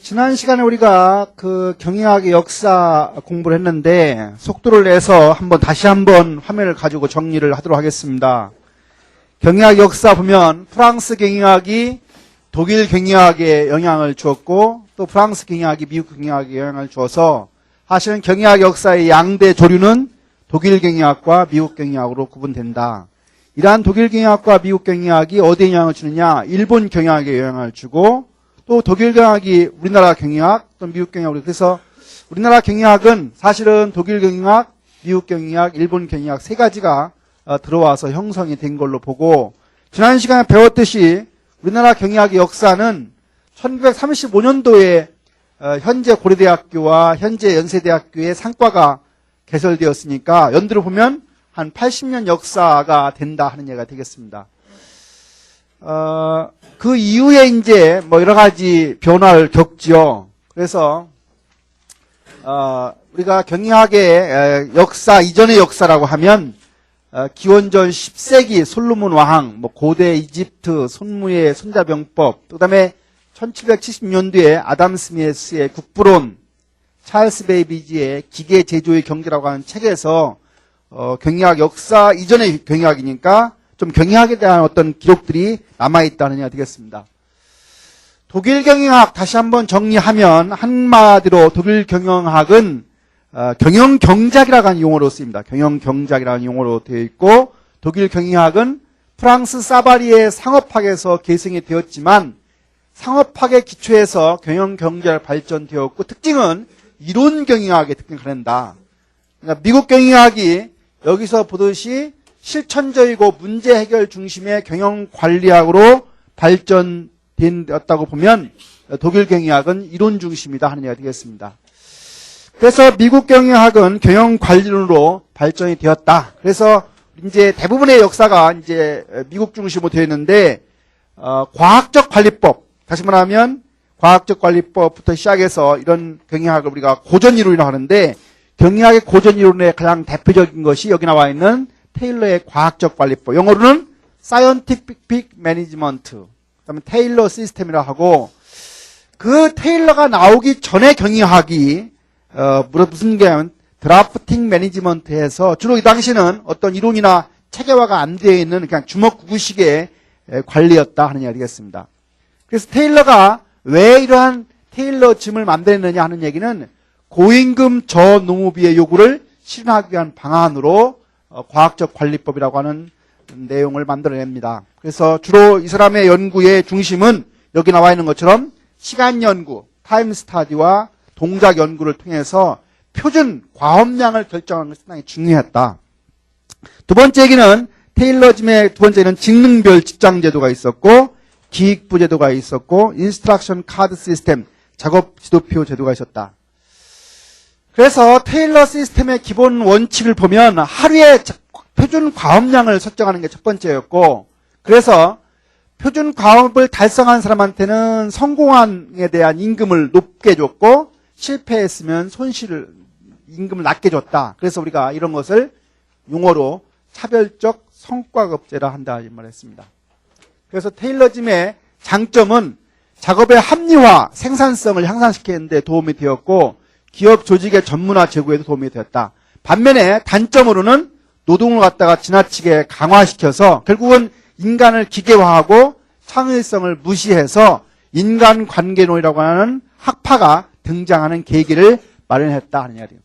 지난 시간에 우리가 그 경영학의 역사 공부를 했는데 속도를 내서 다시 한번 화면을 가지고 정리를 하도록 하겠습니다. 경영학 역사 보면 프랑스 경영학이 독일 경영학에 영향을 주었고 또 프랑스 경영학이 미국 경영학에 영향을 주어서 사실은 경영학 역사의 양대 조류는 독일 경영학과 미국 경영학으로 구분된다. 이러한 독일 경영학과 미국 경영학이 어디에 영향을 주느냐? 일본 경영학에 영향을 주고 또 독일 경영학이 우리나라 경영학, 또 미국 경영학. 그래서 우리나라 경영학은 사실은 독일 경영학, 미국 경영학, 일본 경영학 세 가지가 들어와서 형성이 된 걸로 보고, 지난 시간에 배웠듯이 우리나라 경영학의 역사는 1935년도에 현재 고려대학교와 현재 연세대학교의 상과가 개설되었으니까 연두로 보면 한 80년 역사가 된다 하는 얘기가 되겠습니다. 그 이후에 이제 여러 가지 변화를 겪지요. 그래서 우리가 경영학의 역사 이전의 역사라고 하면 기원전 10세기 솔로몬 왕, 고대 이집트 손무의 손자병법, 그다음에 1770년도에 아담 스미스의 국부론, 찰스 베이비지의 기계 제조의 경제라고 하는 책에서 경영학 역사 이전의 경영학이니까 좀 경영학에 대한 어떤 기록들이 남아있다는 얘기가 되겠습니다. 독일 경영학 다시 한번 정리하면 한마디로 독일 경영학은 경영경작이라고 하는 용어로 쓰입니다. 경영경작이라는 용어로 되어 있고, 독일 경영학은 프랑스 사바리의 상업학에서 계승이 되었지만 상업학의 기초에서 경영경제가 발전되었고, 특징은 이론 경영학의 특징을 가진다. 그러니까 미국 경영학이 여기서 보듯이 실천적이고 문제 해결 중심의 경영 관리학으로 발전되었다고 보면 독일 경영학은 이론 중심이다 하는 얘기가 되겠습니다. 그래서 미국 경영학은 경영 관리론으로 발전이 되었다. 그래서 이제 대부분의 역사가 이제 미국 중심으로 되어 있는데, 과학적 관리법, 다시 말하면 과학적 관리법부터 시작해서 이런 경영학을 우리가 고전 이론이라고 하는데, 경영학의 고전 이론의 가장 대표적인 것이 여기 나와 있는 테일러의 과학적 관리법, 영어로는 Scientific Management, 그다음에 테일러 시스템이라고 하고, 그 테일러가 나오기 전에 경영학이 무슨 게냐면 드라프팅 매니지먼트에서 주로 이 당시는 어떤 이론이나 체계화가 안 되어 있는 그냥 주먹구구식의 관리였다 하는 얘기가 되겠습니다. 그래서 테일러가 왜 이러한 테일러즘을 만들었느냐 하는 얘기는 고임금 저노무비의 요구를 실현하기 위한 방안으로 과학적 관리법이라고 하는 내용을 만들어냅니다. 그래서 주로 이 사람의 연구의 중심은 여기 나와 있는 것처럼 시간 연구, 타임 스타디와 동작 연구를 통해서 표준 과업량을 결정하는 것이 상당히 중요했다. 두 번째 얘기는 테일러즘의 두 번째는 직능별 직장 제도가 있었고, 기획부 제도가 있었고, 인스트럭션 카드 시스템, 작업 지도표 제도가 있었다. 그래서 테일러 시스템의 기본 원칙을 보면 하루에 표준 과업량을 설정하는 게 첫 번째였고, 그래서 표준 과업을 달성한 사람한테는 성공함에 대한 임금을 높게 줬고, 실패했으면 임금을 낮게 줬다. 그래서 우리가 이런 것을 용어로 차별적 성과급제라 한다 이 말을 했습니다. 그래서 테일러즘의 장점은 작업의 합리화, 생산성을 향상시키는 데 도움이 되었고, 기업 조직의 전문화 제고에도 도움이 되었다. 반면에 단점으로는 노동을 갖다가 지나치게 강화시켜서 결국은 인간을 기계화하고 창의성을 무시해서 인간관계론이라고 하는 학파가 등장하는 계기를 마련했다 하는 이야기예요.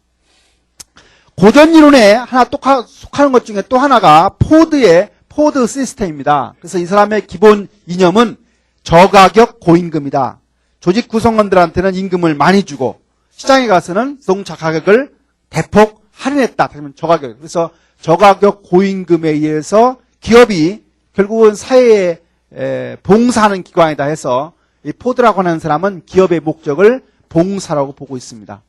고전 이론에 하나 속하는 것 중에 또 하나가 포드 시스템입니다. 그래서 이 사람의 기본 이념은 저가격 고임금이다. 조직 구성원들한테는 임금을 많이 주고 시장에 가서는 자동차 가격을 대폭 할인했다. 그러면 저가격. 그래서 저가격 고임금에 의해서 기업이 결국은 사회에 봉사하는 기관이다 해서 이 포드라고 하는 사람은 기업의 목적을 봉사라고 보고 있습니다.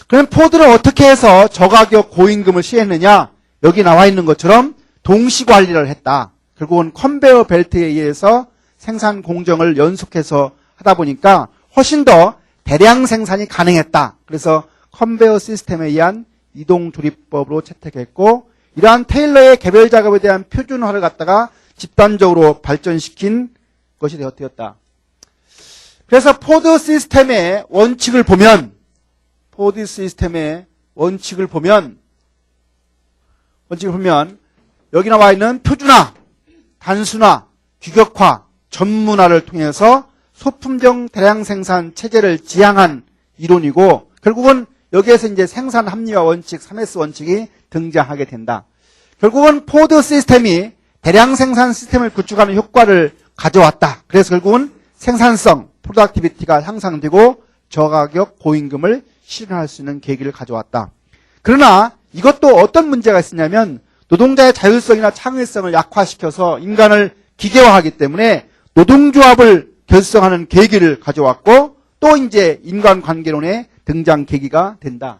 그럼 포드를 어떻게 해서 저가격 고임금을 시행했느냐? 여기 나와 있는 것처럼 동시 관리를 했다. 결국은 컨베어 벨트에 의해서 생산 공정을 연속해서 하다 보니까 훨씬 더 대량 생산이 가능했다. 그래서 컨베어 시스템에 의한 이동 조립법으로 채택했고, 이러한 테일러의 개별 작업에 대한 표준화를 갖다가 집단적으로 발전시킨 것이 되었다. 그래서 포드 시스템의 원칙을 보면 여기 나와 있는 표준화, 단순화, 규격화, 전문화를 통해서 소품종 대량 생산 체제를 지향한 이론이고, 결국은 여기에서 이제 생산 합리화 원칙, 3S 원칙이 등장하게 된다. 결국은 포드 시스템이 대량 생산 시스템을 구축하는 효과를 가져왔다. 그래서 결국은 생산성, 프로덕티비티가 향상되고 저가격, 고임금을 실현할 수 있는 계기를 가져왔다. 그러나 이것도 어떤 문제가 있었냐면 노동자의 자율성이나 창의성을 약화시켜서 인간을 기계화하기 때문에 노동조합을 결성하는 계기를 가져왔고, 또 이제 인간관계론의 등장 계기가 된다.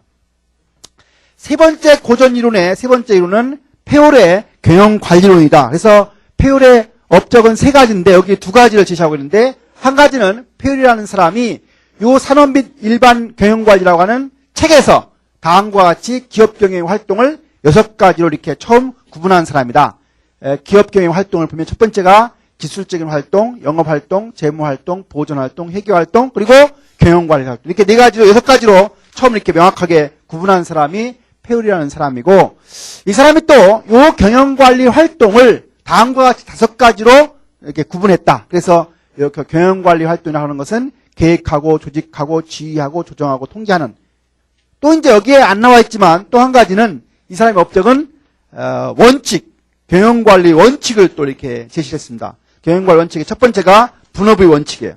세 번째 고전 이론의 세 번째 이론은 페올의 경영관리론이다. 그래서 페올의 업적은 세 가지인데 여기 두 가지를 제시하고 있는데, 한 가지는 페올이라는 사람이 요 산업 및 일반 경영관리라고 하는 책에서 다음과 같이 기업 경영 활동을 6가지로 이렇게 처음 구분한 사람이다. 기업 경영 활동을 보면 첫 번째가 기술적인 활동, 영업 활동, 재무 활동, 보존 활동, 회계 활동, 그리고 경영 관리 활동. 이렇게 4가지로 6가지로 처음 이렇게 명확하게 구분한 사람이 페올이라는 사람이고, 이 사람이 또 요 경영 관리 활동을 다음과 같이 5가지로 이렇게 구분했다. 그래서 이렇게 경영 관리 활동이라고 하는 것은 계획하고 조직하고 지휘하고 조정하고 통제하는, 또 이제 여기에 안 나와 있지만 또 한 가지는 이 사람의 업적은 원칙, 경영관리 원칙을 또 이렇게 제시를 했습니다. 경영관리 원칙의 첫 번째가 분업의 원칙이에요.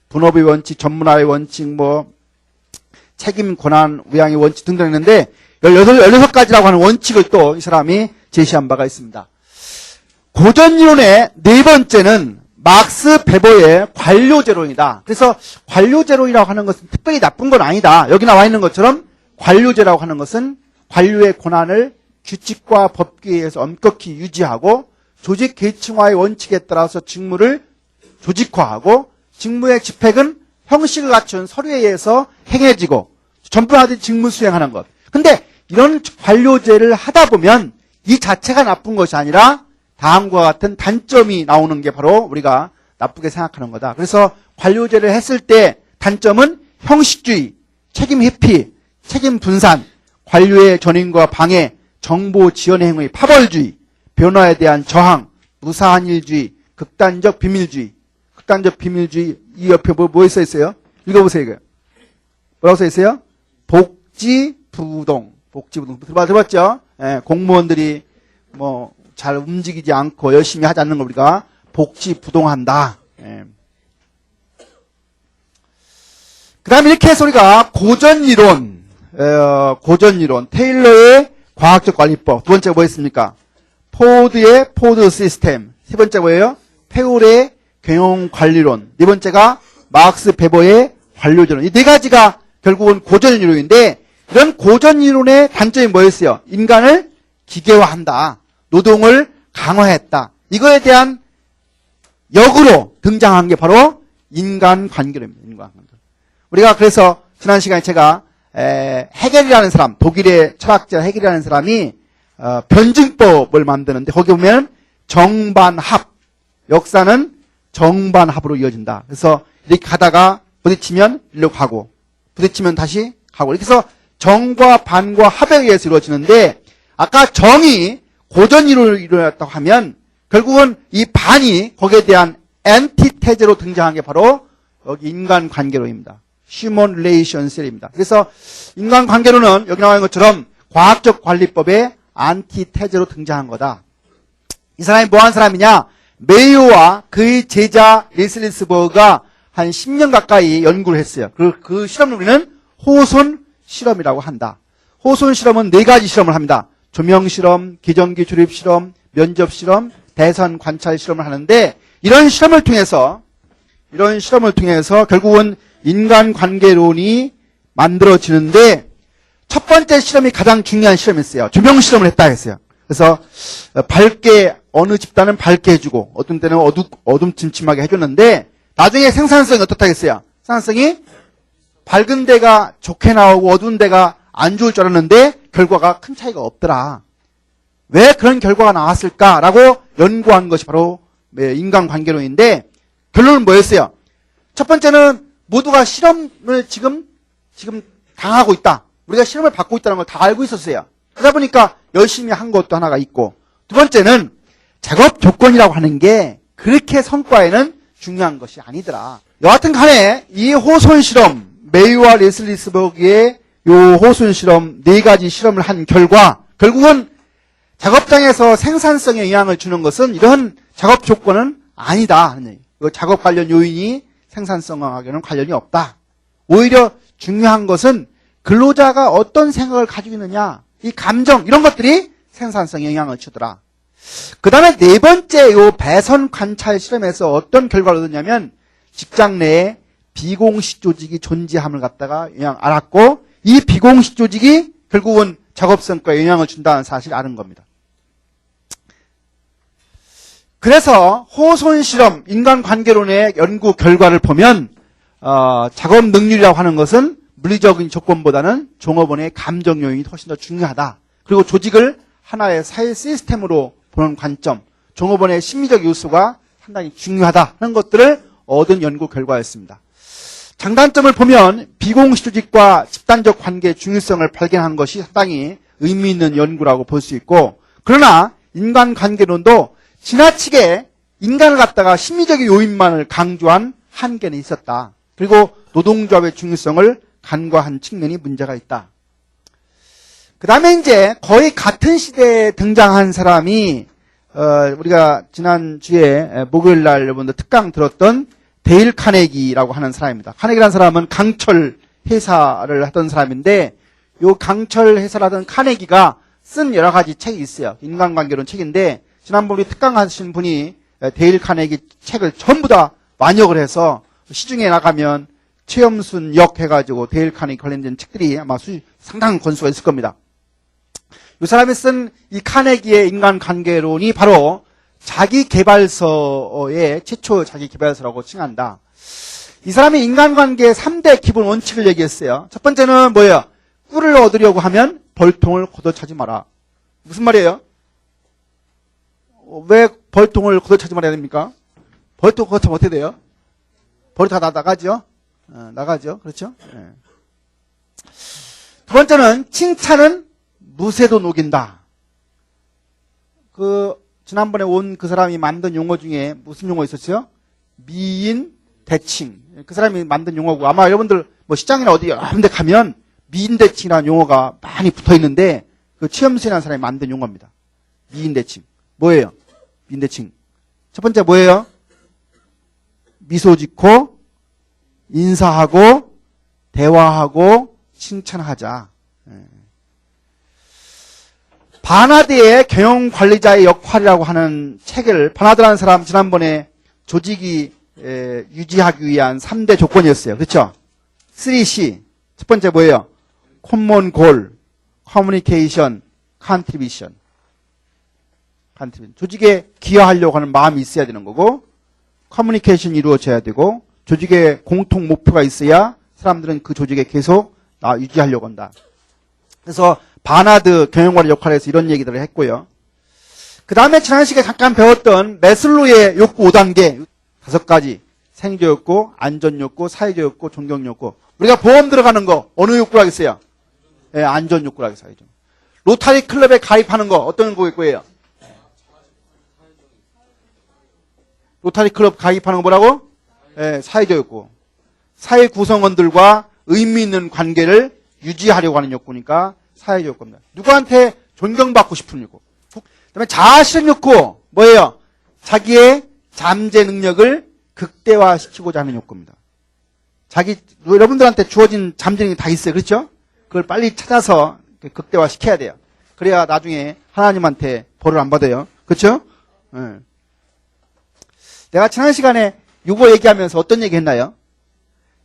분업의 원칙, 전문화의 원칙, 책임, 권한, 우양의 원칙 등등 있는데 16가지라고 하는 원칙을 또 이 사람이 제시한 바가 있습니다. 고전이론의 네 번째는 막스 베버의 관료제론이다. 그래서 관료제론이라고 하는 것은 특별히 나쁜 건 아니다. 여기 나와 있는 것처럼 관료제라고 하는 것은 관료의 권한을 규칙과 법규에 의해서 엄격히 유지하고 조직 계층화의 원칙에 따라서 직무를 조직화하고 직무의 집행은 형식을 갖춘 서류에 의해서 행해지고 전문화된 직무 수행하는 것. 근데 이런 관료제를 하다 보면 이 자체가 나쁜 것이 아니라 다음과 같은 단점이 나오는 게 바로 우리가 나쁘게 생각하는 거다. 그래서 관료제를 했을 때 단점은 형식주의, 책임 회피, 책임 분산, 관료의 전횡과 방해, 정보 지연의 행위, 파벌주의, 변화에 대한 저항, 무사한 일주의, 극단적 비밀주의. 극단적 비밀주의, 이 옆에 뭐 써 있어요? 읽어보세요, 이거. 뭐라고 써 있어요? 복지부동. 복지부동. 들어봤죠? 예, 공무원들이 잘 움직이지 않고 열심히 하지 않는 걸 우리가 복지부동한다. 예. 그 다음에 이렇게 해서 우리가 고전이론, 테일러의 과학적 관리법. 두 번째가 뭐였습니까? 포드의 포드 시스템. 세 번째 뭐예요? 페올의 경영 관리론. 네 번째가 막스 베버의 관료제론. 이 네 가지가 결국은 고전 이론인데, 이런 고전 이론의 단점이 뭐였어요? 인간을 기계화한다. 노동을 강화했다. 이거에 대한 역으로 등장한 게 바로 인간관계론입니다. 인간관계. 우리가 그래서 지난 시간에 제가 헤겔이라는 사람, 독일의 철학자 헤겔이라는 사람이 변증법을 만드는데 거기 보면 정반합, 역사는 정반합으로 이어진다. 그래서 이렇게 가다가 부딪히면 일로 가고 부딪히면 다시 가고, 이렇게 해서 정과 반과 합에 의해서 이루어지는데, 아까 정이 고전 이론을 이루었다고 하면 결국은 이 반이 거기에 대한 엔티테제로 등장한 게 바로 여기 인간관계론입니다. Human Relations입니다. 그래서 인간관계론은 여기 나와 있는 것처럼 과학적 관리법의 안티테제로 등장한 거다. 이 사람이 뭐한 사람이냐? 메이오와 그의 제자 리슬리스버그가 한 10년 가까이 연구를 했어요. 그 실험을 우리는 호손 실험이라고 한다. 호손 실험은 4가지 실험을 합니다. 조명 실험, 기정기 조립 실험, 면접 실험, 대선 관찰 실험을 하는데, 이런 실험을 통해서 결국은 인간관계론이 만들어지는데, 첫 번째 실험이 가장 중요한 실험이었어요. 조명 실험을 했다 했어요. 그래서 밝게, 어느 집단은 밝게 해주고 어떤 때는 어둠침침하게 해줬는데, 나중에 생산성이 어떻다겠어요? 생산성이 밝은 데가 좋게 나오고 어두운 데가 안 좋을 줄 알았는데 결과가 큰 차이가 없더라. 왜 그런 결과가 나왔을까라고 연구한 것이 바로 인간관계론인데, 결론은 뭐였어요? 첫 번째는 모두가 실험을 지금 당하고 있다. 우리가 실험을 받고 있다는 걸 다 알고 있었어요. 그러다 보니까 열심히 한 것도 하나가 있고, 두 번째는 작업 조건이라고 하는 게 그렇게 성과에는 중요한 것이 아니더라. 여하튼 간에 이 호손 실험, 메이와 레슬리스버그의 요 호손 실험 4가지 실험을 한 결과 결국은 작업장에서 생산성에 영향을 주는 것은 이런 작업 조건은 아니다 하는 얘기. 작업 관련 요인이 생산성하고는 관련이 없다. 오히려 중요한 것은 근로자가 어떤 생각을 가지고 있느냐, 이 감정 이런 것들이 생산성에 영향을 주더라. 그 다음에 4번째 요 배선 관찰 실험에서 어떤 결과를 얻었냐면 직장 내에 비공식 조직이 존재함을 갖다가 알았고, 이 비공식 조직이 결국은 작업 성과에 영향을 준다는 사실을 아는 겁니다. 그래서 호손 실험, 인간관계론의 연구 결과를 보면 작업 능률이라고 하는 것은 물리적인 조건보다는 종업원의 감정 요인이 훨씬 더 중요하다. 그리고 조직을 하나의 사회 시스템으로 보는 관점, 종업원의 심리적 요소가 상당히 중요하다 하는 것들을 얻은 연구 결과였습니다. 장단점을 보면 비공식 조직과 집단적 관계의 중요성을 발견한 것이 상당히 의미 있는 연구라고 볼 수 있고, 그러나 인간관계론도 지나치게 인간을 갖다가 심리적인 요인만을 강조한 한계는 있었다. 그리고 노동조합의 중요성을 간과한 측면이 문제가 있다. 그 다음에 이제 거의 같은 시대에 등장한 사람이 우리가 지난주에 목요일날 여러분들 특강 들었던 데일 카네기라고 하는 사람입니다. 카네기라는 사람은 강철 회사를 하던 사람인데, 요 강철 회사를 하던 카네기가 쓴 여러 가지 책이 있어요. 인간관계론 책인데, 지난번에 특강하신 분이 데일 카네기 책을 전부 다 완역을 해서 시중에 나가면 최염순 역 해가지고 데일 카네기 관련된 책들이 아마 상당한 권수가 있을 겁니다. 이 사람이 쓴 이 카네기의 인간관계론이 바로 자기개발서의 최초 자기개발서라고 칭한다. 이 사람이 인간관계의 3대 기본 원칙을 얘기했어요. 첫 번째는 뭐예요? 꿀을 얻으려고 하면 벌통을 걷어차지 마라. 무슨 말이에요? 왜 벌통을 걷어차지 말아야 됩니까? 벌통 걷어차면 어떻게 돼요? 벌이 다 나가죠? 나가죠. 그렇죠? 네. 두 번째는 칭찬은 무쇠도 녹인다. 지난번에 온 그 사람이 만든 용어 중에 무슨 용어 있었죠? 미인 대칭. 그 사람이 만든 용어고, 아마 여러분들 뭐 시장이나 어디 여러 데 가면 미인 대칭이라는 용어가 많이 붙어 있는데, 그 최염순이라는 사람이 만든 용어입니다. 미인 대칭. 뭐예요? 미인 대칭. 첫 번째 뭐예요? 미소 짓고, 인사하고, 대화하고, 칭찬하자. 바나드의 경영관리자의 역할이라고 하는 책을, 바나드라는 사람 지난번에 조직이 유지하기 위한 3대 조건이었어요. 그렇죠? 3C. 첫 번째 뭐예요? Common Goal, Communication, Contribution. 조직에 기여하려고 하는 마음이 있어야 되는 거고, 커뮤니케이션이 이루어져야 되고, 조직에 공통 목표가 있어야 사람들은 그 조직에 계속 유지하려고 한다. 그래서 바나드 경영관리 역할에서 이런 얘기들을 했고요. 그 다음에 지난 시간에 잠깐 배웠던 매슬로의 욕구 5단계 5가지. 생존욕구, 안전욕구, 사회적욕구, 존경욕구. 우리가 보험 들어가는 거 어느 욕구라고 했어요? 네, 안전욕구라고 했어요. 로타리 클럽에 가입하는 거 어떤 거예요? 로타리 클럽 가입하는 거 뭐라고? 네, 사회적 욕구. 사회 구성원들과 의미 있는 관계를 유지하려고 하는 욕구니까 사회적 욕구입니다. 누구한테 존경받고 싶은 욕구. 그다음에 자아실현 욕구 뭐예요? 자기의 잠재 능력을 극대화시키고자 하는 욕구입니다. 여러분들한테 주어진 잠재 능력이 다 있어요. 그렇죠? 그걸 빨리 찾아서 극대화시켜야 돼요. 그래야 나중에 하나님한테 벌을 안 받아요. 그렇죠? 네. 내가 지난 시간에 이거 얘기하면서 어떤 얘기 했나요?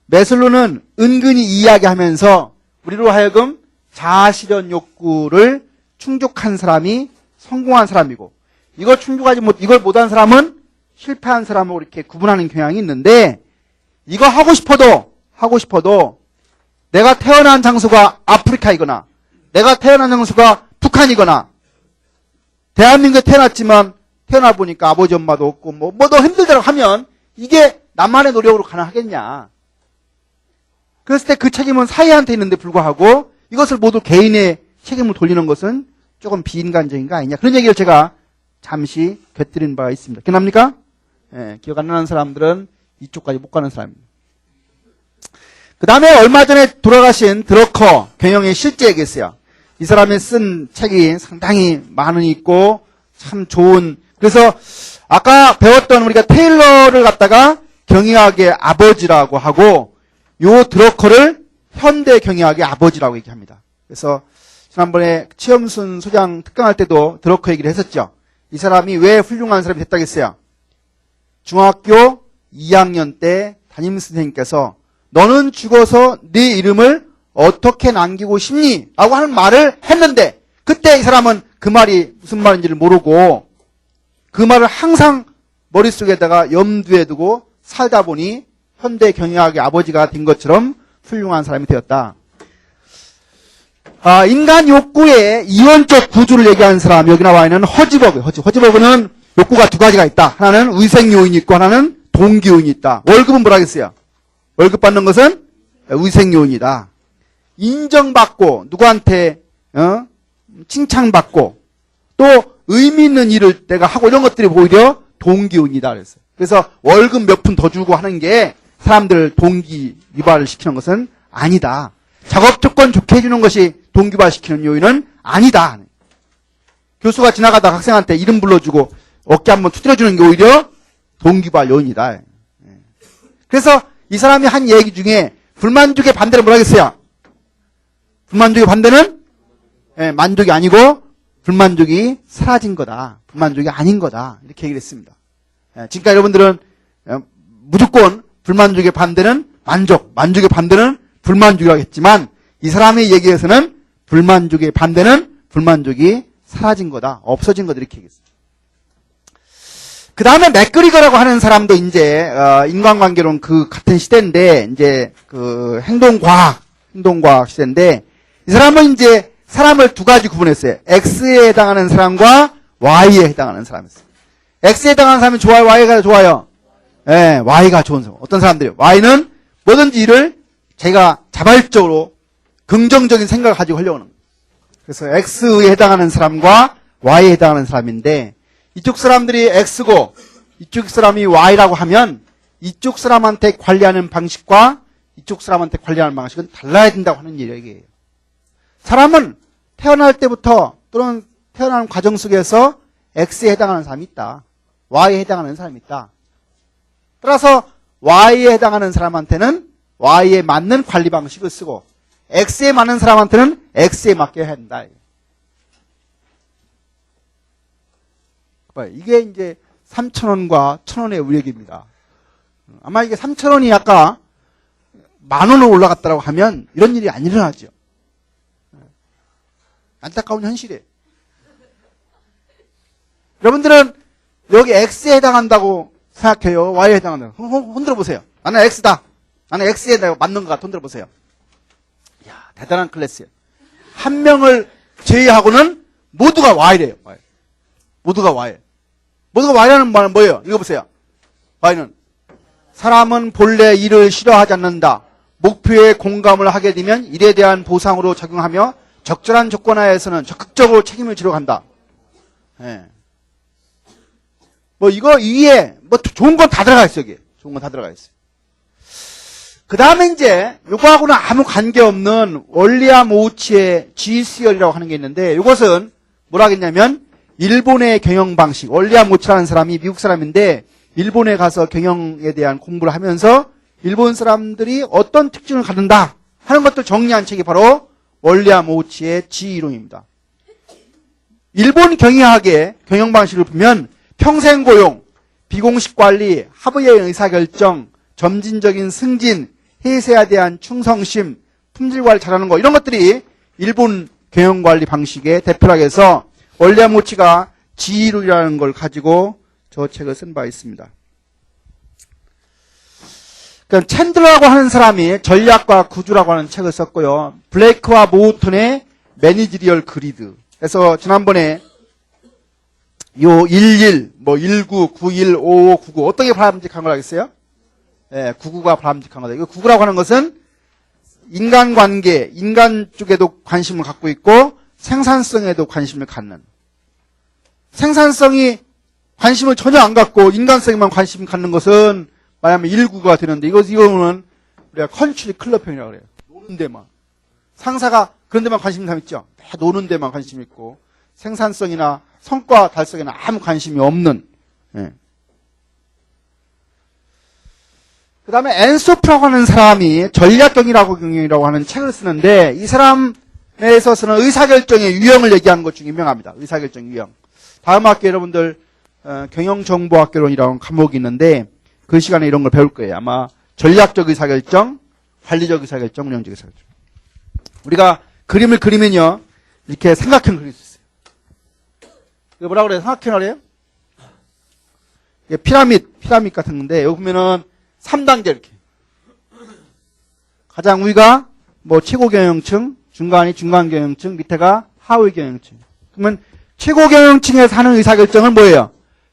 매슬로는 은근히 이야기하면서 우리로 하여금 자아실현 욕구를 충족한 사람이 성공한 사람이고, 이걸 못한 사람은 실패한 사람하고 이렇게 구분하는 경향이 있는데, 이거 하고 싶어도 내가 태어난 장소가 아프리카이거나 내가 태어난 장소가 북한이거나, 대한민국에 태어났지만 태어나 보니까 아버지 엄마도 없고 뭐 더 힘들다고 하면 이게 나만의 노력으로 가능하겠냐. 그랬을 때 그 책임은 사회한테 있는데 불구하고 이것을 모두 개인의 책임을 돌리는 것은 조금 비인간적인 거 아니냐. 그런 얘기를 제가 잠시 곁들인 바가 있습니다. 기억납니까? 예, 기억 안 나는 사람들은 이쪽까지 못 가는 사람입니다. 그 다음에 얼마 전에 돌아가신 드러커 경영의 실제 얘기했어요. 이 사람이 쓴 책이 상당히 많이 있고 참 좋은, 그래서 아까 배웠던 우리가 테일러를 갖다가 경영학의 아버지라고 하고 요 드러커를 현대 경영학의 아버지라고 얘기합니다. 그래서 지난번에 최영순 소장 특강할 때도 드러커 얘기를 했었죠. 이 사람이 왜 훌륭한 사람이 됐다고 했어요. 중학교 2학년 때 담임선생님께서 너는 죽어서 네 이름을 어떻게 남기고 싶니? 라고 하는 말을 했는데 그때 이 사람은 그 말이 무슨 말인지를 모르고 그 말을 항상 머릿속에다가 염두에 두고 살다 보니 현대 경영학의 아버지가 된 것처럼 훌륭한 사람이 되었다. 인간 욕구의 이원적 구조를 얘기하는 사람, 여기 나와 있는 허즈버그. 허즈버그는 욕구가 두 가지가 있다. 하나는 위생 요인이 있고 하나는 동기 요인이 있다. 월급은 뭐라 했어요? 월급 받는 것은 위생 요인이다. 인정받고 누구한테 칭찬받고 또 의미 있는 일을 내가 하고 이런 것들이 오히려 동기 요인이다 그랬어요. 그래서 월급 몇 푼 더 주고 하는 게 사람들 동기 유발을 시키는 것은 아니다. 작업 조건 좋게 해주는 것이 동기 유발시키는 요인은 아니다. 교수가 지나가다 학생한테 이름 불러주고 어깨 한번 두드려주는 게 오히려 동기 유발 요인이다. 그래서 이 사람이 한 얘기 중에 불만족의 반대를 뭐라 했어요? 불만족의 반대는 만족이 아니고 불만족이 사라진 거다. 불만족이 아닌 거다. 이렇게 얘기를 했습니다. 지금까지 여러분들은 무조건 불만족의 반대는 만족, 만족의 반대는 불만족이라고 했지만 이 사람의 얘기에서는 불만족의 반대는 불만족이 사라진 거다. 없어진 거다. 이렇게 얘기했어요. 그 다음에 맥그리거라고 하는 사람도 이제 인간관계론 그 같은 시대인데 이제 그 행동과학 시대인데 이 사람은 이제 사람을 두 가지 구분했어요. X에 해당하는 사람과 Y에 해당하는 사람이었어요. X에 해당하는 사람이 좋아요? Y가 좋아요? 예, Y가 좋은 사람. 어떤 사람들이요? Y는 뭐든지 일을 제가 자발적으로 긍정적인 생각을 가지고 하려고 하는 거예요. 그래서 X에 해당하는 사람과 Y에 해당하는 사람인데 이쪽 사람들이 X고 이쪽 사람이 Y라고 하면 이쪽 사람한테 관리하는 방식과 이쪽 사람한테 관리하는 방식은 달라야 된다고 하는 얘기예요. 사람은 태어날 때부터 또는 태어나는 과정 속에서 X에 해당하는 사람이 있다. Y에 해당하는 사람이 있다. 따라서 Y에 해당하는 사람한테는 Y에 맞는 관리 방식을 쓰고 X에 맞는 사람한테는 X에 맞게 해야 된다. 이게 이제 3,000원과 1,000원의 우력입니다. 아마 이게 3,000원이 아까 10,000원으로 올라갔다고 하면 이런 일이 안 일어나죠. 안타까운 현실이에요. 여러분들은 여기 X에 해당한다고 생각해요? Y에 해당한다고? 흔들어 보세요. 나는 X다. 나는 X에 맞는 것 같아. 흔들어 보세요. 이야, 대단한 클래스예요. 한 명을 제외하고는 모두가 Y래요. Y. 모두가 Y. 모두가 Y라는 말은 뭐예요? 이거 보세요. Y는 사람은 본래 일을 싫어하지 않는다. 목표에 공감을 하게 되면 일에 대한 보상으로 작용하며 적절한 조건 하에서는 적극적으로 책임을 지러 간다. 예. 뭐 이거 위에 뭐 좋은 건 다 들어가 있어요. 여기. 좋은 건 다 들어가 있어요. 그 다음에 이제 요거하고는 아무 관계없는 월리암 오우치의 G-수열이라고 하는 게 있는데 이것은 뭐라 하겠냐면 일본의 경영 방식, 월리암 오우치라는 사람이 미국 사람인데 일본에 가서 경영에 대한 공부를 하면서 일본 사람들이 어떤 특징을 갖는다 하는 것들 정리한 책이 바로 월리암 오우치의 G-이론입니다. 일본 경영학의 경영 방식을 보면 평생 고용, 비공식 관리, 하부의 의사결정, 점진적인 승진, 회사에 대한 충성심, 품질 관리 잘하는 거 이런 것들이 일본 경영관리 방식의 대표라고 해서 월리암 오우치가 G-이론이라는 걸 가지고 저 책을 쓴 바 있습니다. 그러니까 챈들러라고 하는 사람이 전략과 구조라고 하는 책을 썼고요. 블레이크와 모우턴의 매니지리얼 그리드. 그래서 지난번에 요 11, 뭐 19, 91, 55, 99 어떤 게 바람직한 걸 알겠어요? 예, 99가 바람직한 거다. 이거 99라고 하는 것은 인간관계, 인간 쪽에도 관심을 갖고 있고 생산성에도 관심을 갖는. 생산성이 관심을 전혀 안 갖고 인간성에만 관심을 갖는 것은 말하면 일구가 되는데 이거는 우리가 컨츄리 클럽형이라고 그래요. 노는 데만. 상사가 그런 데만 관심이 있죠. 다 노는 데만 관심이 있고 생산성이나 성과 달성에는 아무 관심이 없는. 예. 그 다음에 앤소프라고 하는 사람이 전략경이라고 하는 책을 쓰는데 이 사람에 있어서는 의사결정의 유형을 얘기하는 것 중에 유명합니다. 의사결정 유형. 다음 학기 여러분들 경영정보학개론이라는 과목이 있는데 그 시간에 이런 걸 배울 거예요. 아마 전략적 의사결정, 관리적 의사결정, 운영적 의사결정. 우리가 그림을 그리면요. 이렇게 삼각형 그릴 수 있어요. 이거 뭐라고 그래요? 삼각형이라고 그래요? 이게 피라밋 같은 건데 여기 보면은 3단계 이렇게. 가장 위가 뭐 최고 경영층, 중간이 중간 경영층, 밑에가 하위 경영층. 그러면 최고 경영층에서 하는 의사결정은 뭐예요?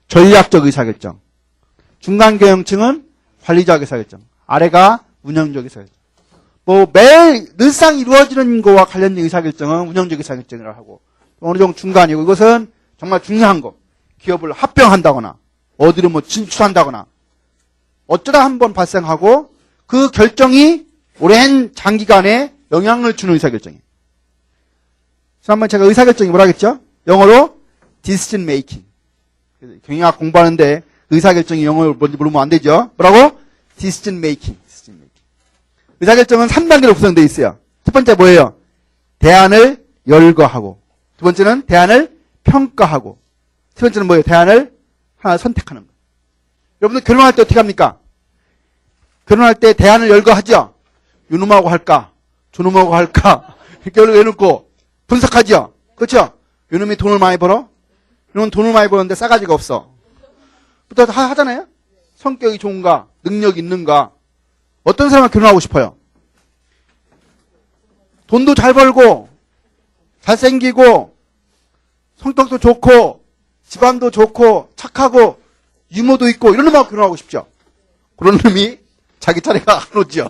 전략적 의사결정. 중간 경영층은 관리적 의사결정. 아래가 운영적 의사결정. 뭐 매일 늘상 이루어지는 거와 관련된 의사결정은 운영적 의사결정이라고 하고 어느 정도 중간이고 이것은 정말 중요한 거. 기업을 합병한다거나 어디로 뭐 진출한다거나 어쩌다 한 번 발생하고 그 결정이 오랜 장기간에 영향을 주는 의사결정이에요. 그래서 한번 제가 의사결정이 뭐라 했죠? 영어로 decision making. 경영학 공부하는데 의사결정이 영어로 뭔지 모르면 안 되죠. 뭐라고? decision making. 의사결정은 3단계로 구성되어 있어요. 첫 번째 뭐예요? 대안을 열거하고 두 번째는 대안을 평가하고 세 번째는 뭐예요? 대안을 하나 선택하는 거. 여러분들 결혼할 때 어떻게 합니까? 결혼할 때 대안을 열거하죠? 요놈하고 할까? 저놈하고 할까? 이렇게 열어놓고 분석하죠? 그렇죠? 요놈이 돈을 많이 벌어? 요놈은 돈을 많이 버는데 싸가지가 없어. 부터 하잖아요? 성격이 좋은가? 능력이 있는가? 어떤 사람과 결혼하고 싶어요? 돈도 잘 벌고 잘생기고 성격도 좋고 집안도 좋고 착하고 유머도 있고 이런 놈하고 결혼하고 싶죠. 그런 놈이 자기 차례가 안 오죠.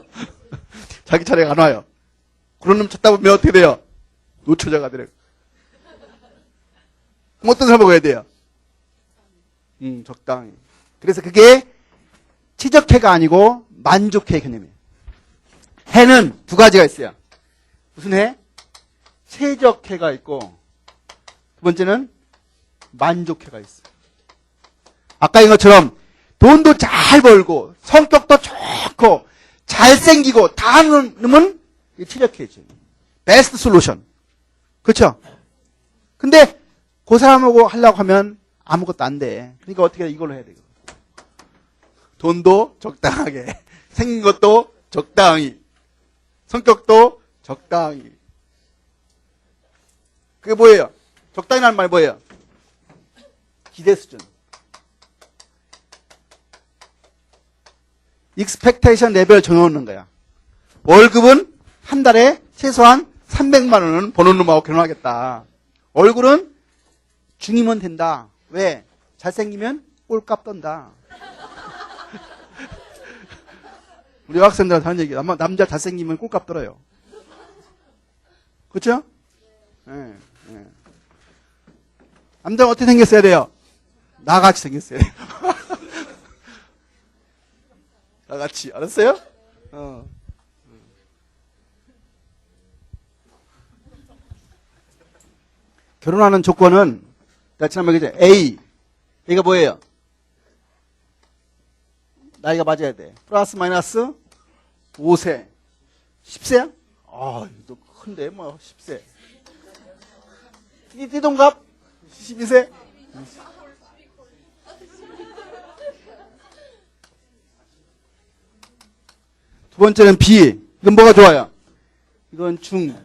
자기 차례가 안 와요. 그런 놈 찾다 보면 어떻게 돼요? 노처자가 되요. 그럼 어떤 사람하고 해야 돼요? 적당히. 그래서 그게 최적해가 아니고 만족해 개념이에요. 해는 두 가지가 있어요. 무슨 해? 최적해가 있고 두 번째는 만족해가 있어요. 아까 인 것처럼 돈도 잘 벌고 성격도 좋고 잘생기고 다 하는 놈은 최적해죠. 베스트 솔루션. 그렇죠? 근데 그 사람하고 하려고 하면 아무것도 안 돼. 그러니까 어떻게 이걸로 해야 돼요? 돈도 적당하게 생긴 것도 적당히 성격도 적당히. 그게 뭐예요? 적당히라는 말이 뭐예요? 기대 수준. 익스펙테이션 레벨 정해놓는 거야. 월급은 한 달에 최소한 300만 원은 버는 놈하고 결혼하겠다. 얼굴은 중이면 된다. 왜? 잘생기면 꼴값 떤다. 우리 학생들한테 하는 얘기. 남자 잘생기면 꼴값 떨어요. 그렇죠? 네, 네. 남자는 어떻게 생겼어야 돼요? 나같이 생겼어야 돼요. 나같이. 알았어요? 결혼하는 조건은 내가 지난번에 얘기했죠. A가 뭐예요? 나이가 맞아야 돼. 플러스 마이너스 5세. 10세야? 아, 너 큰데 뭐 10세. 띠동갑? 12세? 두 번째는 B. 이건 뭐가 좋아요? 이건 중.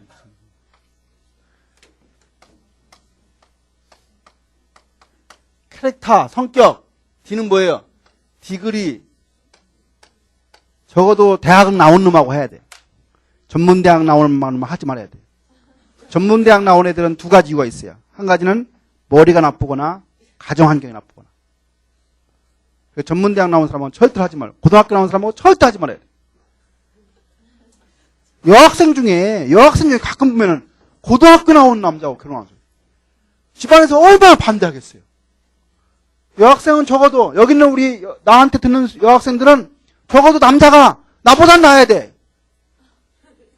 캐릭터, 성격. D는 뭐예요? 디그리. 적어도 대학 나온 놈하고 해야 돼. 전문대학 나오는 놈만 하지 말아야 돼. 전문대학 나온 애들은 두 가지 이유가 있어요. 한 가지는 머리가 나쁘거나 가정환경이 나쁘거나. 전문대학 나온 사람은 절대 하지 말고 고등학교 나온 사람하고 절대 하지 말아야 돼. 여학생 중에 가끔 보면은 고등학교 나온 남자하고 결혼하죠. 집안에서 얼마나 반대하겠어요. 여학생은 적어도, 여기 있는 우리, 나한테 듣는 여학생들은 적어도 남자가 나보단 나아야 돼.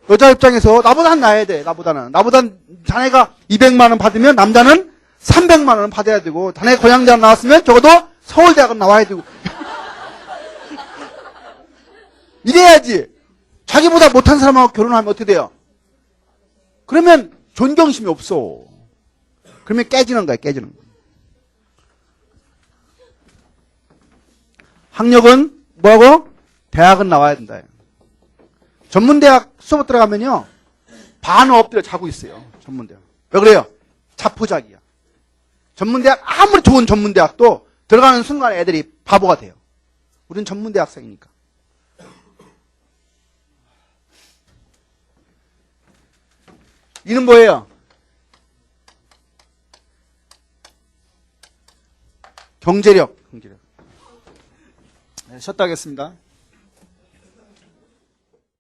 여자 입장에서 나보단 나아야 돼, 나보다는. 나보단 자네가 200만 원 받으면 남자는 300만 원 받아야 되고, 자네 고향대학 나왔으면 적어도 서울대학은 나와야 되고. 이래야지. 자기보다 못한 사람하고 결혼하면 어떻게 돼요? 그러면 존경심이 없어. 그러면 깨지는 거야, 깨지는 거야. 학력은 뭐하고? 대학은 나와야 된다. 전문대학 수업 들어가면요, 반 엎드려 자고 있어요. 전문대학. 왜 그래요? 자포자기야. 전문대학, 아무리 좋은 전문대학도 들어가는 순간 애들이 바보가 돼요. 우린 전문대학생이니까. 이는 뭐예요? 경제력. 네, 쉬었다 하겠습니다.